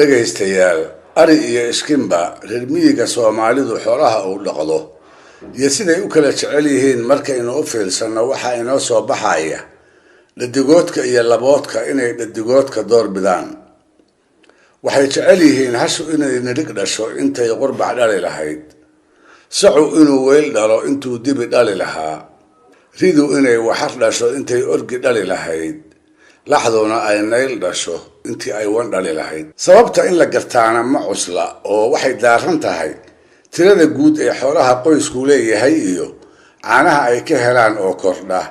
dhagaystayaal ari iyo iskimba reer miyiga Soomaalidu xoolaha uu dhaqdo iyo siday u kala jecel yihiin markaynu u fiilsanno waxa inoo soo baxaya dhadigoodka iyo laboodka inay dhadigoodka door bidaan waxay jecel yihiin hashu inay nirig dhasho intay qurbac dhali lahayd sacu inuu weel dhalo intuu dibi dhali lahaa ridu inay waxar dhasho intay orgi dhali lahayd laxduna ay nayl dhasho intii ay wan dhali lahayd sababta in la gartaana ma cusla oo waxay daaran tahay tirada guud ee xoolaha qoysku leeyahay iyo caanaha ay ka helaan oo kordha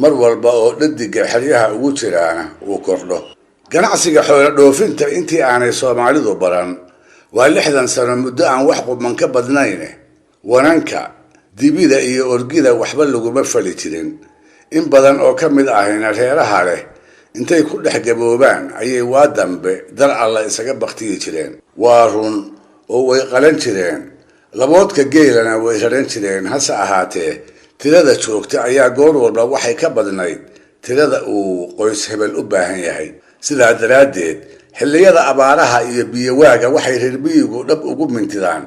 mar walba oo dhadiga xeryaha ugu jiraana uu kordho ganacsiga xoolo dhoofinta intii aanay Soomaalidu baran waa 60 sano muddo aan wax quban ka badnayn wananka dibida iyo orgida waxba laguma fali jirin in badan oo ka mid ahayna reeraha leh intay ku dhex gaboobaan ayay waa dambe dar alla isaga baqtiyi jireen waa run oo way qalan jireen laboodka geelana way raran jireen hase ahaatee tirada joogta ayaa goor walba waxay ka badnayd tirada uu qoys hebel u baahan yahay sidaa daraadeed xilliyada abaaraha iyo biyawaaga waxay reer miyigu dhab ugu mintidaan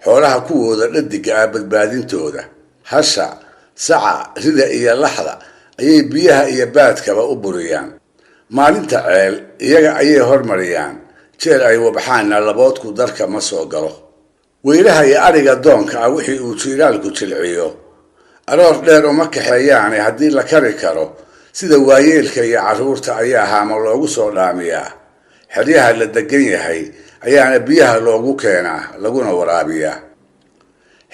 xoolaha kuwooda dhadiga ah badbaadintooda hasha saca rida iyo laxda ayay biyaha iyo baadkaba u buriyaan maalinta ceel iyaga ayay hormariyaan jeer ay wabxaana laboodku darka ma soo galo weylaha iyo ariga doonka ah wixii uu jiiraalku jilciyo aroor dheer uma kaxeeyaan haddii la kari karo sida waayeelka iyo caruurta ayaa haamo loogu soo dhaamiyaa xeryaha la degan yahay ayaana biyaha loogu keenaa laguna waraabiyaa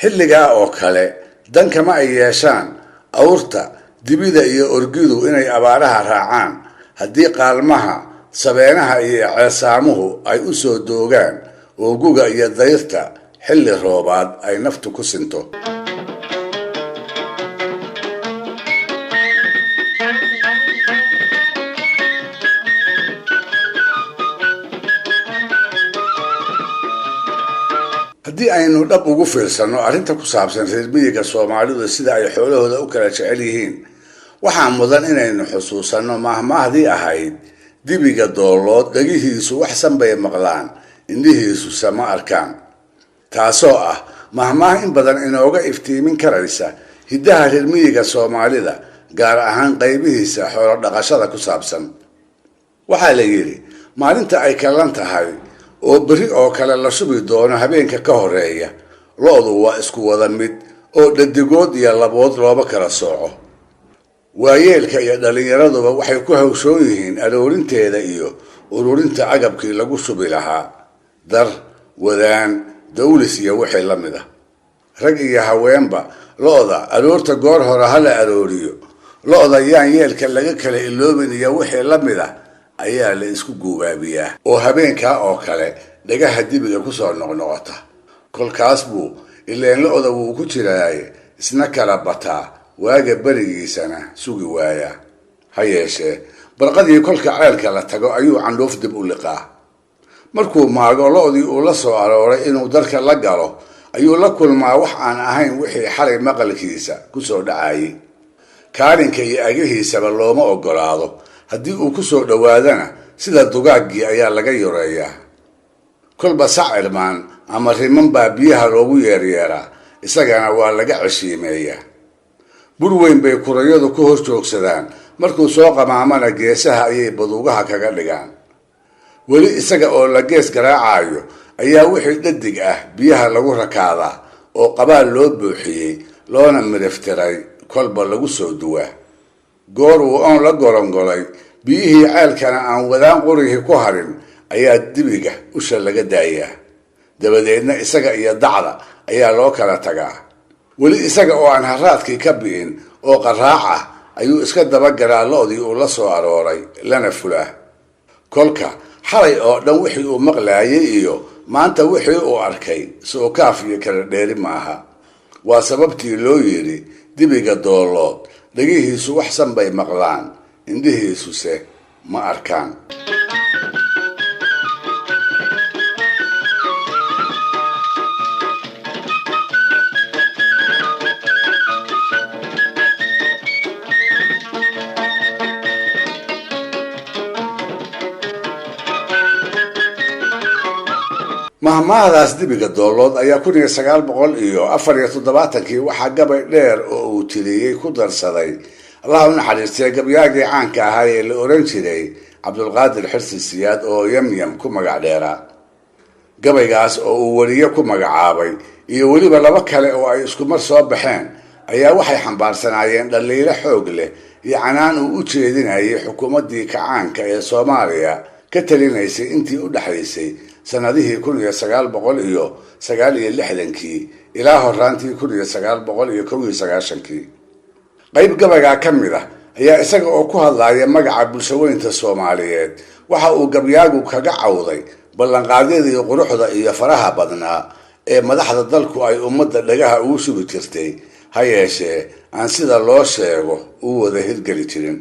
xilligaa oo kale dankama ay yeeshaan awrta dibida iyo orgidu inay abaaraha raacaan haddii qaalmaha sabeenaha iyo ceesaamuhu ay u soo doogaan oo guga iyo dayrta xilli roobaad ay naftu ku sinto haddii aynu dhab ugu fiirsanno arrinta ku saabsan reer miyiga Soomaalidu sida ay xoolahooda u kala jecel yihiin waxaa mudan inaynu xusuusanno mahmaahdii ahayd dibiga doolood dhagihiisu wax sanbay maqlaan indhihiisu sama arkaan taasoo ah mahmaah in badan inooga iftiimin karaysa hiddaha reer miyiga Soomaalida gaar ahaan qaybihiisa xoolo dhaqashada ku saabsan waxaa la yiri maalinta ay kalan tahay oo bari oo kale la subi doono habeenka ka horeeya loodu waa isku wada mid oo dhadigood iyo labood looba kala sooco waayeelka iyo dhalinyaraduba waxay ku hawshoon yihiin aroorinteeda iyo ururinta agabkii lagu subi lahaa dar wadaan dawlis iyo wixii la mid ah rag iyo haweenba looda aroorta goor hore hala arooriyo looda yaan yeelka laga kala iloobin iyo wixii la mid ah ayaa la isku guubaabiyaa oo habeenka oo kale dhagaha dibiga ku soo noqnoqota kolkaas buu ileen looda wuu ku jiraay isna kala bataa waaga barigiisana sugi waaya ha yeeshee barqadii kolka ceelka la tago ayuu candhuuf dib u liqaa markuu maago loodii uu la soo arooray inuu darka la galo ayuu la kulmaa wax aan ahayn wixii xalay maqalkiisa ku soo dhacayay kaalinka iyo agahiisaba looma ogolaado haddii uu ku soo dhawaadana sida dugaagii ayaa laga yoreeyaa kolba sacirmaan ama riman baa biyaha loogu yeeryeeraa isagana waa laga ceshiimeeyaa bur weyn bay kurayadu ku hor joogsadaan markuu soo qamaamana geesaha ayay baduugaha kaga dhigaan weli isaga oo la gees garaacayo ayaa wixii dhadig ah biyaha lagu rakaadaa oo qabaal loo buuxiyey loona midaftiray kolba lagu soo duwaa goor uu oon la gorongolay biyihii ceelkana aan wadaan qurihii ku harin ayaa dibiga usha laga daayaa dabadeedna isaga iyo dacda ayaa loo kala tagaa weli isaga oo aan haraadkii ka bi'in oo qaraac ah ayuu iska dabagalaa loodii uu la soo arooray lana fulaa kolka xalay oo dhan wixii uu maqlaayay iyo maanta wixii uu arkay soo kaaf iyo kala dheeri maaha waa sababtii loo yiri dibiga doolood dhagihiisu wax sanbay maqlaan indhihiisuse ma arkaan mahmaahdaas dibiga doolood ayaa 1947 waxaa gabay dheer oo uu tiriyey ku darsaday allah u naxariistay gabyaagii caanka ahaa ee la oran jiray cabdulqaadir xirsi siyaad oo yamyam ku magac dheeraa. gabaygaas oo uu wariye ku magacaabay iyo weliba laba kale oo ay isku mar soo baxeen ayaa waxay xambaarsanaayeen dhaliilo xoog leh iyo canaan uu u jeedinayay xukuumaddii kacaanka ee Soomaaliya ka talinaysay intii u dhaxaysay sanadihii 1969 ilaa horaantii 1991. qayb gabayga ka mid ah ayaa isaga oo ku hadlaya magaca bulshooyinka Soomaaliyeed waxa uu gabyaagu kaga cawday ballanqaadyadii quruxda iyo faraha badnaa ee madaxda dalku ay ummadda dhagaha ugu sugi jirtay ha yeeshee aan sida loo sheego uu wada hirgeli jirin.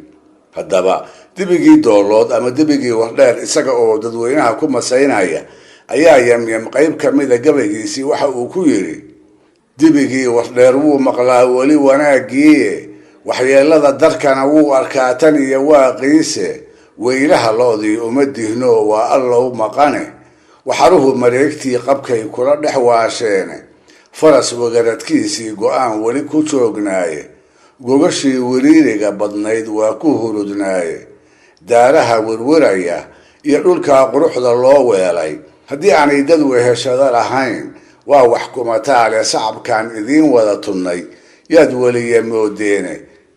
haddaba dibigii doolood ama dibigii wardheer isaga oo dadweynaha ku masaynaya ayaa yamyam qayb ka mid ah gabaygiisii waxa uu ku yiri: dibigii wardheer wuu maqlaa weli wanaagiye, waxyeelada darkana wuu arkaa tan iyo waaqiise, weylaha loodii uma dihno waa allow maqane, waxaruhu mareegtii qabkay kula dhex waasheene, faras wagaradkiisii go-aan weli ku joognaaye, gogashii wiriiriga badnayd waa ku hurudnaaye, daaraha werweraya iyo dhulkaa quruxda loo weelay, haddii aanay dad weheshado lahayn waa wax kumataale sacabkaan idiin wada tunnay, yaad weliya moodeene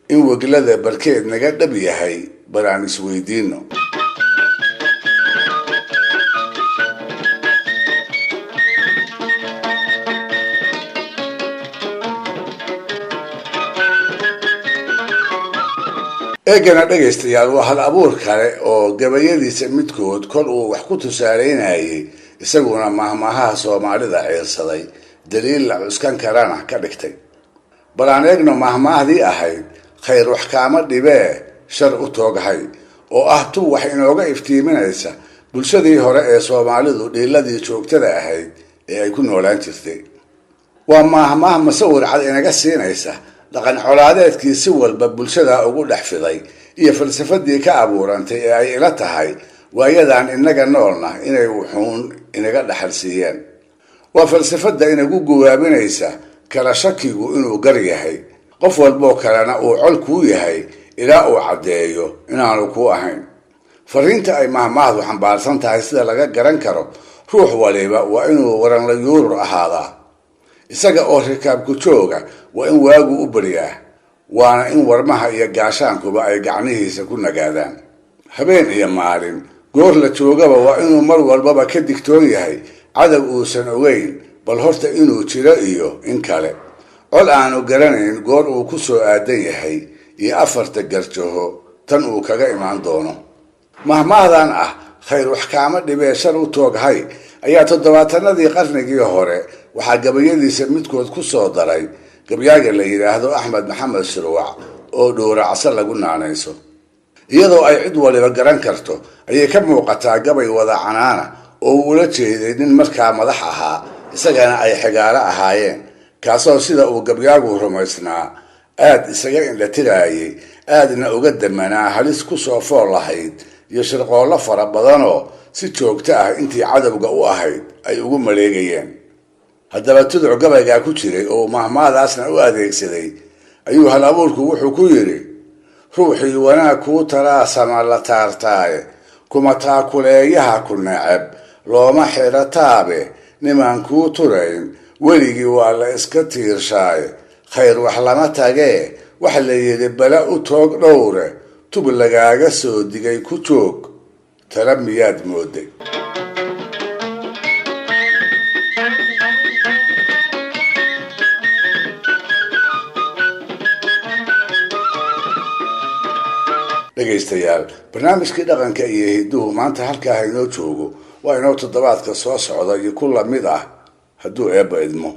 in weglada barkeed naga dhab yahay baraan isweydiino. eegana dhegaystayaal waa hal abuur kale oo gabayadiisa midkood kor uu wax ku tusaaleynayay isaguna mahmaahaha Soomaalida ciirsaday daliil la cuskan karana ka dhigtay. bal aan eegno mahmaahdii ahayd khayr wax kaama dhibee shar u tooghay oo ah tu wax inooga iftiiminaysa bulshadii hore ee Soomaalidu dhiiladii joogtada ahayd ee ay ku noolaan jirtay. waa mahmaah masawir cad inaga siinaysa dhaqan colaadeedkii si walba bulshada ugu dhex fiday iyo falsafadii ka abuurantay ee ay ila tahay waayadan inaga noolna inay wuxuun inaga dhaxalsiiyeen. waa falsafada inagu guwaabinaysa kala shakigu inuu gar yahay, qof walboo kalena uu col kuu yahay ilaa uu caddeeyo inaanu kuu ahayn. fariinta ay mahmaahdu xambaarsan tahay sida laga garan karo, ruux waliba waa inuu waran la yuurur ahaadaa, isaga oo rikaabku jooga waa in waagu u baryaa, waana in warmaha iyo gaashaankuba ay gacnihiisa ku nagaadaan. habeen iyo maalin goor la joogaba waa inuu mar walbaba ka digtoon yahay cadow uusan ogeyn bal horta inuu jiro iyo in kale, cod aanu garanayn goor uu ku soo aadan yahay iyo afarta garjaho tan uu kaga imaan doono. mahmaahdan ah khayr wax kaama dhibee shar u tooghay ayaa 70-adii qarnigii hore waxaa gabayadiisa midkood ku soo daray gabyaaga la yiraahdo Axmed Maxamed Shirwac oo dhuuracsa lagu naanayso. iyadoo ay cid waliba garan karto ayay ka muuqataa gabay wada canaana oo uu la jeeday nin markaa madax ahaa isagana ay xigaalo ahaayeen, kaasoo sida uu gabyaagu rumaysnaa aad isaga indhatiraayay, aadna uga damanaa halis ku soo fool lahayd iyo shirqoollo fara badanoo si joogto ah intii cadowga u ahayd ay ugu maleegayeen. haddaba tuduc gabaygaa ku jiray oo mahmaadaasna u adeegsaday ayuu hal abuurku wuxuu ku yiri: ruuxii wanaag kuu taraasama la taartaaye, kuma taakuleeyaha ku neceb looma xidho taabe, nimaan kuu turayn weligii waa la iska tiirshaaye, khayr wax lama tagee wax la yidhi bala u toog dhowre, tub lagaaga soo digay ku joog, tala miyaad mooday. dhegaystayaal, barnaamijkii dhaqanka iyo hidduhu maanta halkaa inoo joogo. waa inoo toddobaadka soo socda iyo ku lamid ah hadduu eebba idmo.